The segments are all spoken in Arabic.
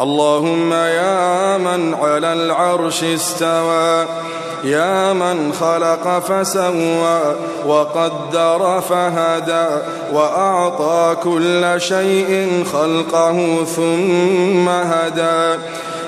اللهم يا من على العرش استوى، يا من خلق فسوى وقدر فهدى، وأعطى كل شيء خلقه ثم هدى،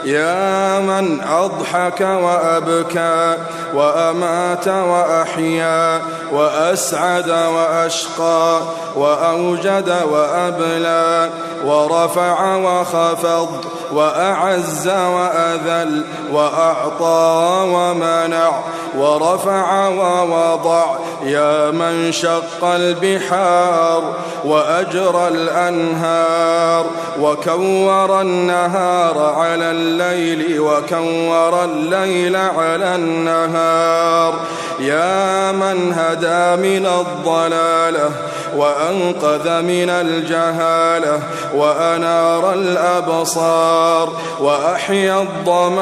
يا من أضحك وأبكى وأمات وأحيا وأسعد وأشقى وأوجد وأبلى ورفع وخفض وأعز وأذل وأعطى ومنع ورفع ووضع، يا من شق البحار وأجرى الأنهار وكور النهار على الليل وكور الليل على النهار، يا من هدى من الضلالة وأنقذ من الجهالة وأنار الأبصار وأحيا الضمائر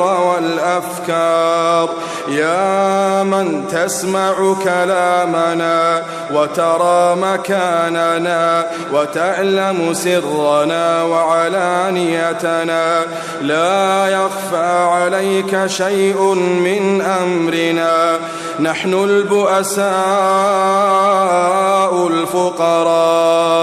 والأفكار، يا من تسمع كلامنا وترى مكاننا وتعلم سرنا وعلانيتنا، لا يخفى عليك شيء من أمرنا، نحن البؤساء الفقراء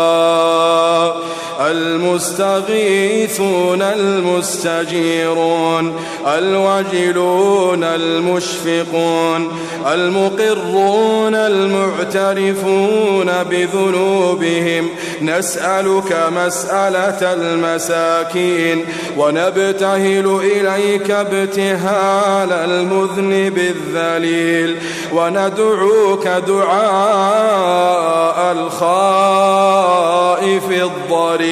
المستغيثون المستجيرون الوجلون المشفقون المقرون المعترفون بذنوبهم، نسألك مسألة المساكين ونبتهل إليك ابتهال المذنب الذليل، وندعوك دعاء الخائف الضرير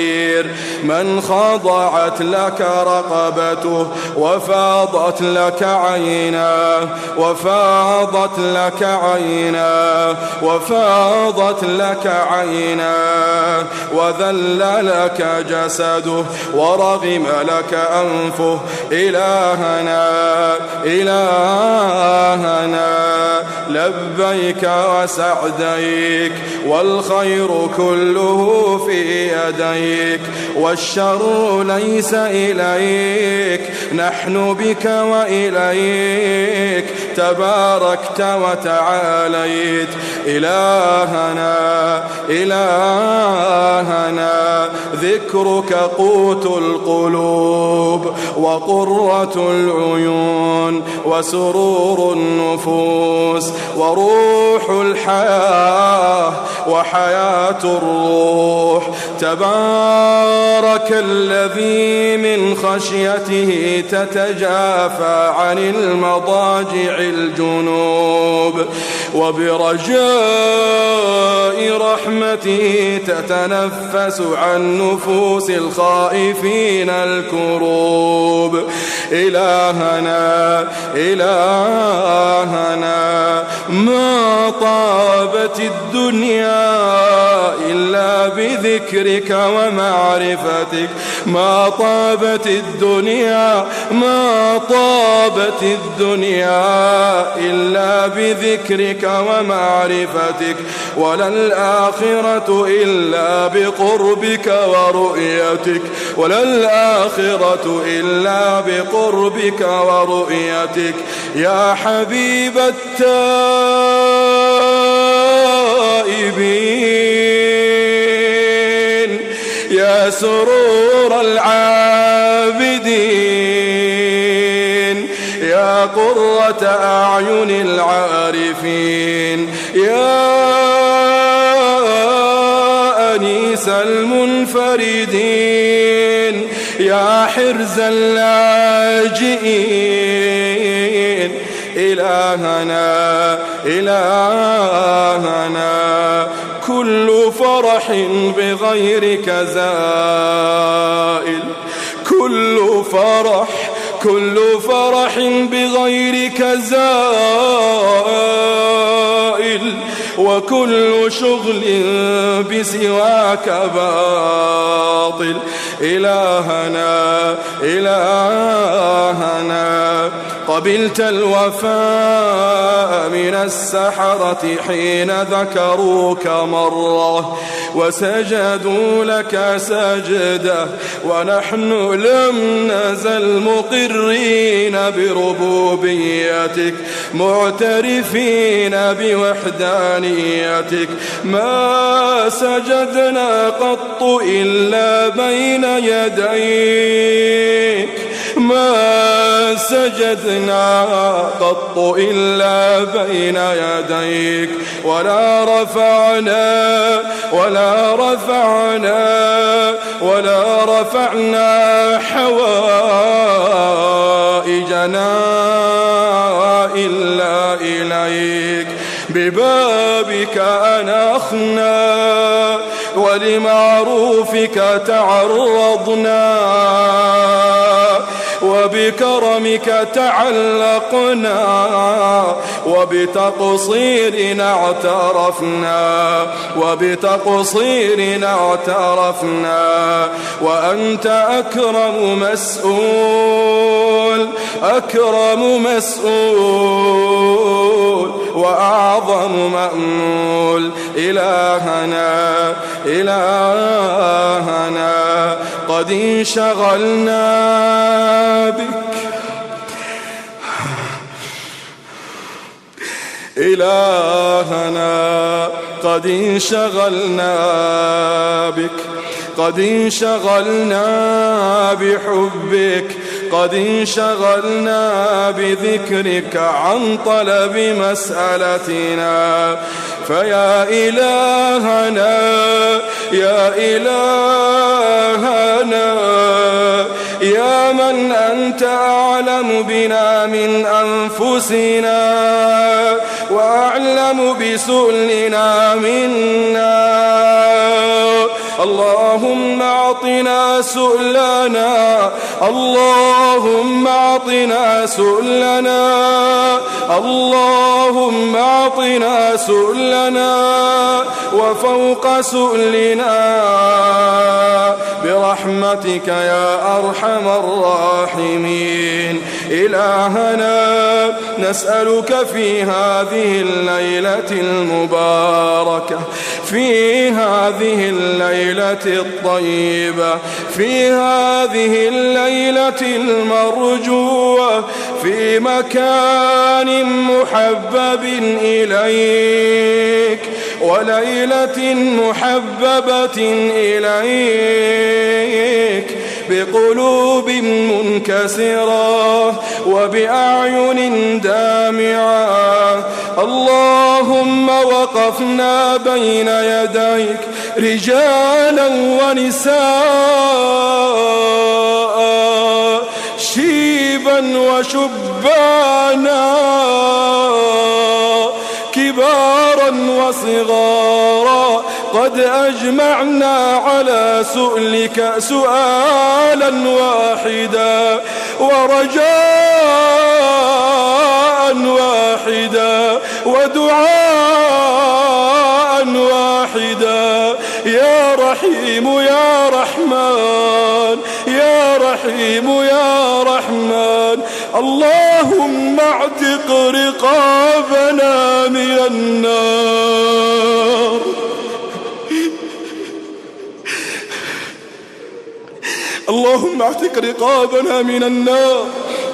من خضعت لك رقبته وفاضت لك عيناه وفاضت لك عيناه وفاضت لك عيناه وذل لك جسده ورغم لك أنفه، إلهنا إلهنا لبيك وسعديك، والخير كله في يديك والشر ليس إليك، نحن بك وإليك تباركت وتعاليت، إلهنا إلهنا ذكرك قوت القلوب وقرة العيون وسرور النفوس وروح الحياة وحياة الروح، تبارك الذي من خشيته تتجافى عن المضاجع الجنوب، وبرجاء رحمته تتنفس عن نفوس الخائفين الكروب، إلهنا إلهنا ما طابت الدنيا إلا بذكرك ومعرفتك، ما طابت الدنيا ما طابت الدنيا إلا بذكرك ومعرفتك، ولا الآخرة إلا بقربك ورؤيتك، ولا الآخرة إلا بقربك ورؤيتك، يا حبيب التائبين، يا سرور العابدين، يا قرة أعين العارفين، يا أنيس المنفردين، يا حرز اللاجئين، إلهنا إلهنا كل فرح بغيرك زائل، كل فرح بغيرك زائل، وكل شغل بسواك باطل، إلهنا إلهنا قبلت الوفاء من السحرة حين ذكروك مرة وسجدوا لك سجدة ونحن لم نزل مقرين بربوبيتك معترفين بوحدانيتك ما سجدنا قط إلا بين يديك ما سجدنا قط إلا بين يديك ولا رفعنا حوائجنا إلا إليك ببابك أنخنا ولمعروفك تعرضنا وبكرمك تعلقنا وبتقصيرنا اعترفنا وأنت أكرم مسؤول وأعظم مأمول إلهنا قد انشغلنا بك إلهنا قد انشغلنا بحبك قد انشغلنا بذكرك عن طلب مسألتنا فيا إلهنا يا من أنت أعلم بنا من أنفسنا وأعلم بسؤلنا منا اللهم أعطنا سؤلنا اللهم أعطنا سؤلنا وفوق سؤلنا برحمتك يا أرحم الراحمين إلهنا نسألك في هذه الليلة المباركة في هذه الليلة الطيبة في هذه الليلة المرجوة في مكان محبب إليك وليلة محببة إليك بقلوب منكسرة وبأعين دامعة اللهم وقفنا بين يديك رجالا ونساء شيبا وشبانا كبارا وصغارا قد أجمعنا على سؤلك سؤالا واحدا ورجاء واحدا ودعاء واحدا يا رحيم يا رحمن يا رحيم يا رحمن اللهم اعتق رقابنا من النار اللهم اعتق رقابنا من النار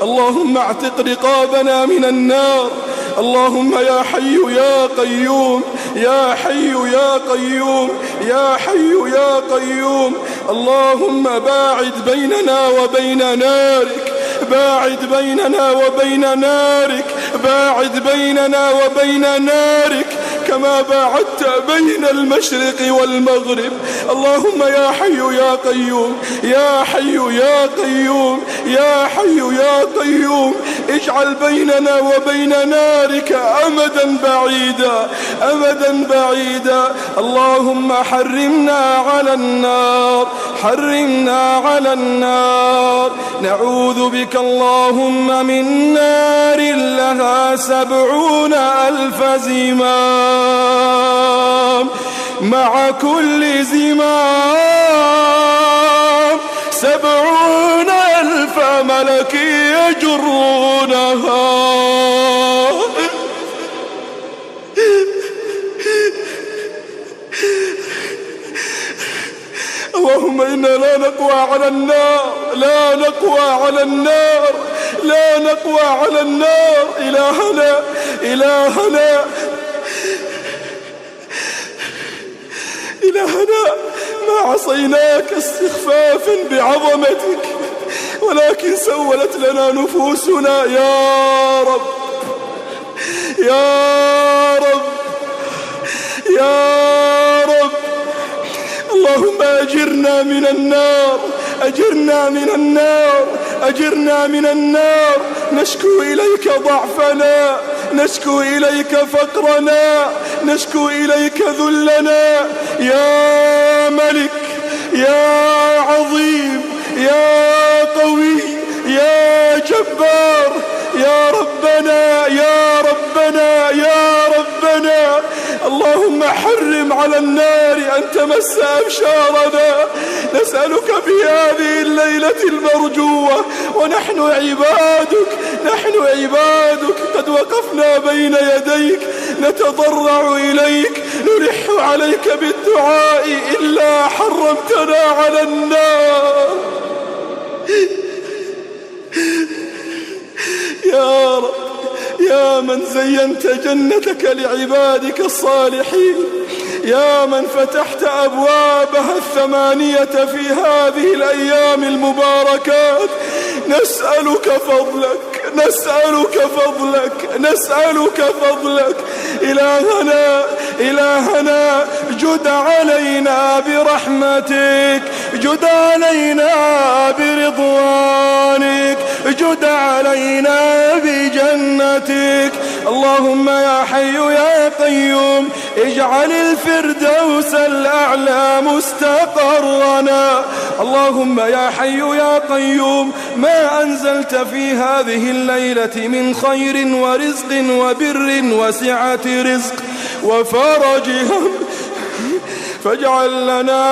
اللهم اعتق رقابنا من النار اللهم يا حي يا قيوم يا حي يا قيوم يا حي يا قيوم اللهم باعد بيننا وبين نارك باعد بيننا وبين نارك باعد بيننا وبين نارك كما باعدت بين المشرق والمغرب اللهم يا حي يا قيوم يا حي يا قيوم يا حي يا قيوم اجعل بيننا وبين نارك أمدا بعيدا أمدا بعيدا اللهم حرمنا على النار حرمنا على النار نعوذ بك اللهم من نار لها 70,000 زمام مع كل زمام 70,000 ملك يجرونها إنا لا نقوى على النار، لا نقوى على النار، لا نقوى على النار. إلهنا إلهنا إلهنا، ما عصيناك استخفافا بعظمتك، ولكن سولت لنا نفوسنا. يا رب يا رب يا رب، اللهم أجرنا من النار، أجرنا من النار، أجرنا من النار. نشكو إليك ضعفنا، نشكو إليك فقرنا، نشكو إليك ذلنا. يا ملك، يا عظيم، يا قوي، يا جبار، يا ربنا يا ربنا يا ربنا. اللهم حرم على النار أن تمس أبشارنا. نسألك في هذه الليلة المرجوة ونحن عبادك، نحن عبادك قد وقفنا بين يديك نتضرع إليك، نلح عليك بالدعاء إلا حرمتنا على النار. يا رب، يا من زينت جنتك لعبادك الصالحين، يا من فتحت أبوابها 8 في هذه الأيام المباركات، نسألك فضلك، نسألك فضلك، نسألك فضلك. إلهنا إلهنا، جد علينا برحمتك، جد علينا برضوانك، جد علينا بجنتك. اللهم يا حي يا قيوم، اجعل الفردوس الأعلى مستقرنا. اللهم يا حي يا قيوم، ما أنزلت في هذه الليلة من خير ورزق وبر وسعة رزق وفرج هم، فاجعل لنا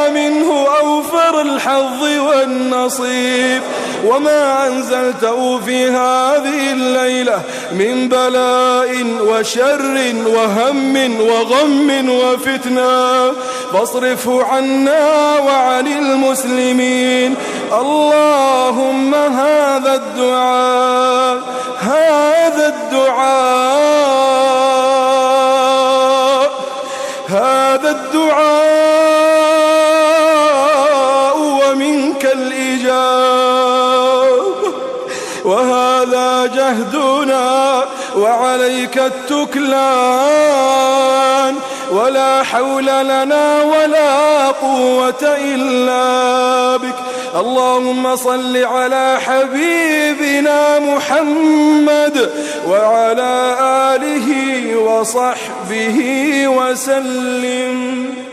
منه أوفر الحظ والنصيب. وما أنزلته في هذه الليلة من بلاء وشر وهم وغم وفتنة فاصرفه عنا وعن المسلمين. اللهم هذا الدعاء، هذا الدعاء، هذا الدعاء ومنك الإجابة، وهذا جهدنا وعليك التكلان، ولا حول لنا ولا قوة إلا بك. اللهم صل على حبيبنا محمد وعلى آله وصحبه وسلم.